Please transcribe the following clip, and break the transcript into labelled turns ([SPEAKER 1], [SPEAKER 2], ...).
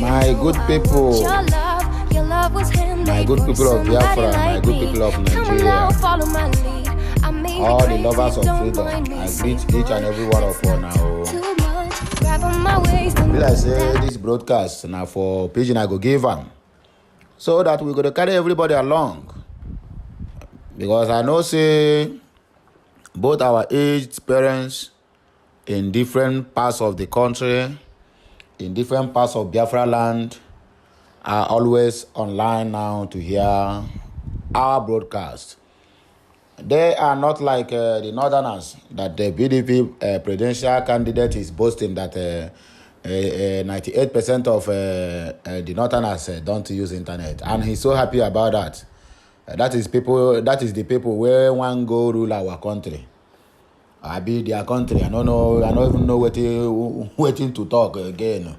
[SPEAKER 1] My good people, my good people of Biafra, my good people of Nigeria, all the lovers of freedom, I greet each and every one of you now. Will I say this broadcast now for paging I go give them, so that we go to carry everybody along, because I know say both our aged parents in different parts of the country, in different parts of Biafra land, are always online now to hear our broadcast. They are not like the Northerners, that the BDP presidential candidate is boasting that 98% of the Northerners don't use internet, and he's so happy about that. That is the people where one go rule our country. I be their country. I don't even know waiting to talk again.